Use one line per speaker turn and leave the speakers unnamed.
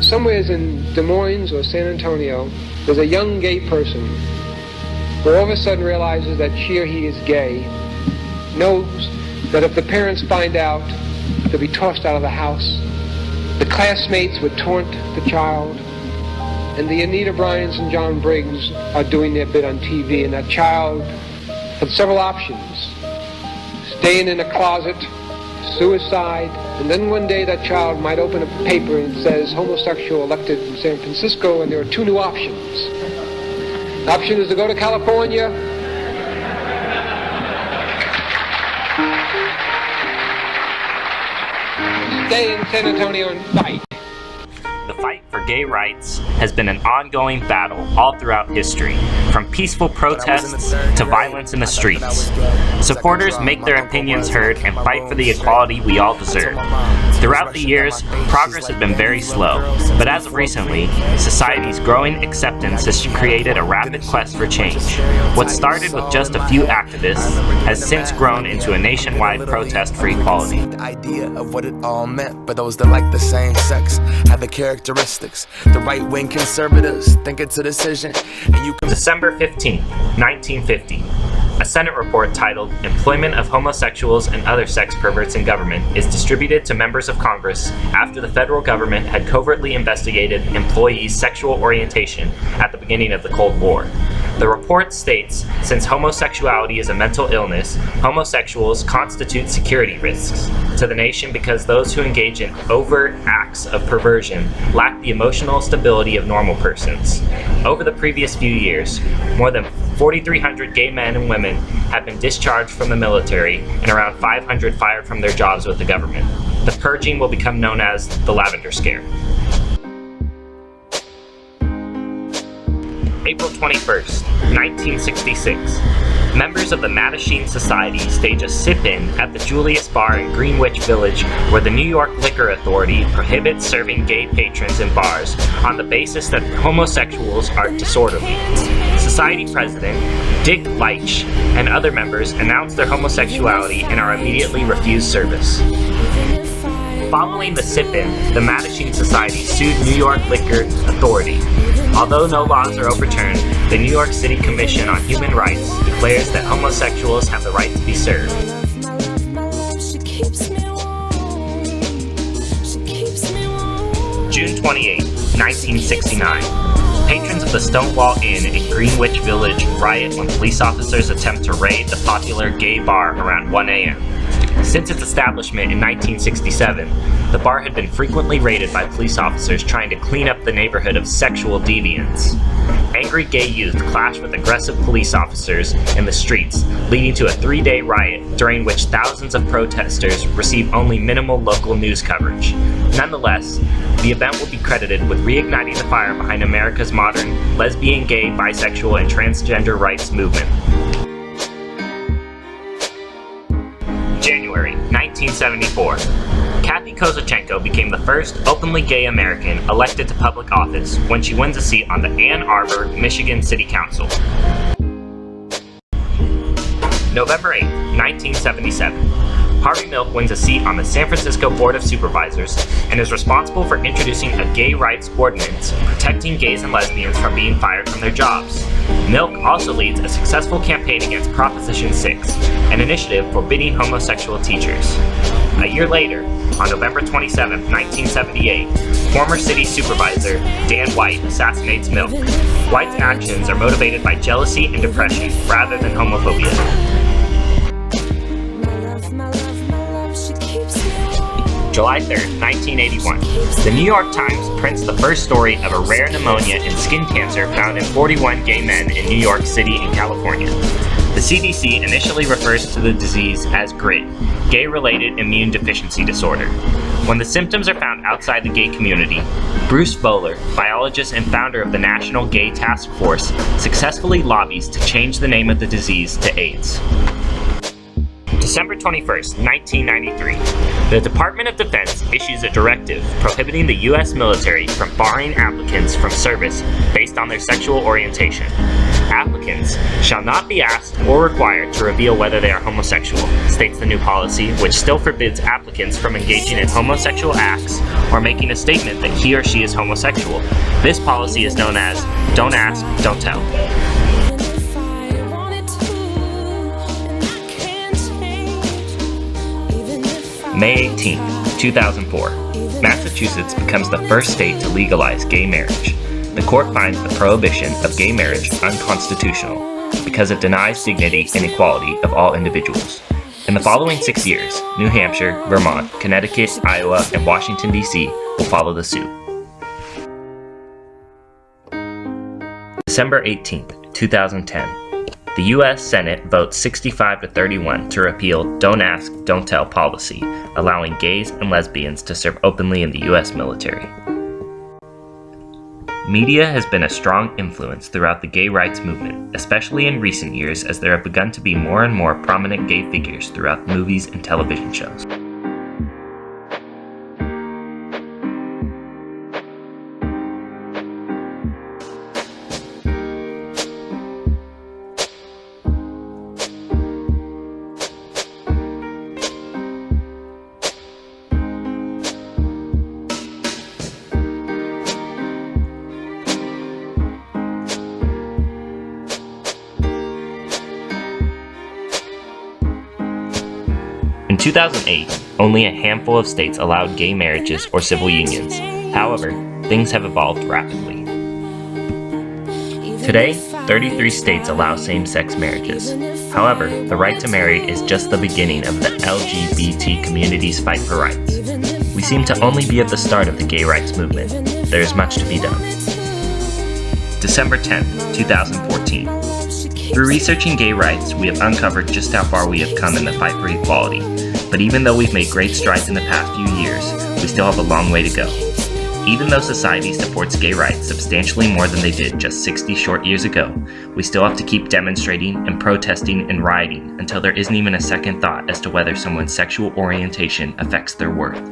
somewhere in Des Moines or San Antonio, there's a young gay person who all of a sudden realizes that she or he is gay, knows that if the parents find out, they'll be tossed out of the house. The classmates would taunt the child, and the Anita Bryants and John Briggs are doing their bit on TV, and that child had several options. Staying in a closet, suicide, and then one day that child might open a paper and it says homosexual elected in San Francisco, and there are two new options. The option is to go to California, stay in San Antonio and fight.
The fight for gay rights has been an ongoing battle all throughout history, from peaceful protests to violence in the streets. Supporters make their opinions heard and fight for the equality we all deserve. Throughout the years, progress has been very slow, but as of recently, society's growing acceptance has created a rapid quest for change. What started with just a few activists has since grown into a nationwide protest for equality.
The idea of what it all meant, but those that like the same sex have the characteristics. The right-wing conservatives think it's a decision, and you can...
December 15, 1950. A Senate report titled "Employment of Homosexuals and Other Sex Perverts in Government" is distributed to members of Congress after the federal government had covertly investigated employees' sexual orientation at the beginning of the Cold War. The report states, since homosexuality is a mental illness, homosexuals constitute security risks to the nation because those who engage in overt acts of perversion lack the emotional stability of normal persons. Over the previous few years, more than 4,300 gay men and women have been discharged from the military and around 500 fired from their jobs with the government. The purging will become known as the Lavender Scare. April 21st, 1966. Members of the Mattachine Society stage a sip-in at the Julius Bar in Greenwich Village, where the New York Liquor Authority prohibits serving gay patrons in bars on the basis that homosexuals are disorderly. Society president Dick Leitch and other members announce their homosexuality and are immediately refused service. Following the sip-in, the Mattachine Society sued New York Liquor Authority. Although no laws are overturned, the New York City Commission on Human Rights declares that homosexuals have the right to be served. June 28, 1969. Patrons of the Stonewall Inn in Greenwich Village riot when police officers attempt to raid the popular gay bar around 1 a.m. Since its establishment in 1967, the bar had been frequently raided by police officers trying to clean up the neighborhood of sexual deviants. Angry gay youth clashed with aggressive police officers in the streets, leading to a 3-day riot during which thousands of protesters received only minimal local news coverage. Nonetheless, the event will be credited with reigniting the fire behind America's modern lesbian, gay, bisexual, and transgender rights movement. January 1974. Kathy Kozachenko became the first openly gay American elected to public office when she wins a seat on the Ann Arbor, Michigan City Council. November 8, 1977. Harvey Milk wins a seat on the San Francisco Board of Supervisors and is responsible for introducing a gay rights ordinance protecting gays and lesbians from being fired from their jobs. Milk also leads a successful campaign against Proposition 6, an initiative forbidding homosexual teachers. A year later, on November 27, 1978, former city supervisor Dan White assassinates Milk. White's actions are motivated by jealousy and depression rather than homophobia. July 3, 1981. The New York Times prints the first story of a rare pneumonia and skin cancer found in 41 gay men in New York City and California. The CDC initially refers to the disease as GRID, gay-related immune deficiency disorder. When the symptoms are found outside the gay community, Bruce Bowler, biologist and founder of the National Gay Task Force, successfully lobbies to change the name of the disease to AIDS. December 21st, 1993, the Department of Defense issues a directive prohibiting the U.S. military from barring applicants from service based on their sexual orientation. Applicants shall not be asked or required to reveal whether they are homosexual, states the new policy, which still forbids applicants from engaging in homosexual acts or making a statement that he or she is homosexual. This policy is known as Don't Ask, Don't Tell. May 18, 2004, Massachusetts becomes the first state to legalize gay marriage. The court finds the prohibition of gay marriage unconstitutional because it denies dignity and equality of all individuals. In the following 6 years, New Hampshire, Vermont, Connecticut, Iowa, and Washington, D.C. will follow the suit. December 18, 2010. The U.S. Senate votes 65-31 to repeal Don't Ask, Don't Tell policy, allowing gays and lesbians to serve openly in the U.S. military. Media has been a strong influence throughout the gay rights movement, especially in recent years as there have begun to be more and more prominent gay figures throughout movies and television shows. In 2008, only a handful of states allowed gay marriages or civil unions. However, things have evolved rapidly. Today, 33 states allow same-sex marriages. However, the right to marry is just the beginning of the LGBT community's fight for rights. We seem to only be at the start of the gay rights movement. There is much to be done. December 10, 2014. Through researching gay rights, we have uncovered just how far we have come in the fight for equality. But even though we've made great strides in the past few years, we still have a long way to go. Even though society supports gay rights substantially more than they did just 60 short years ago, we still have to keep demonstrating and protesting and rioting until there isn't even a second thought as to whether someone's sexual orientation affects their worth.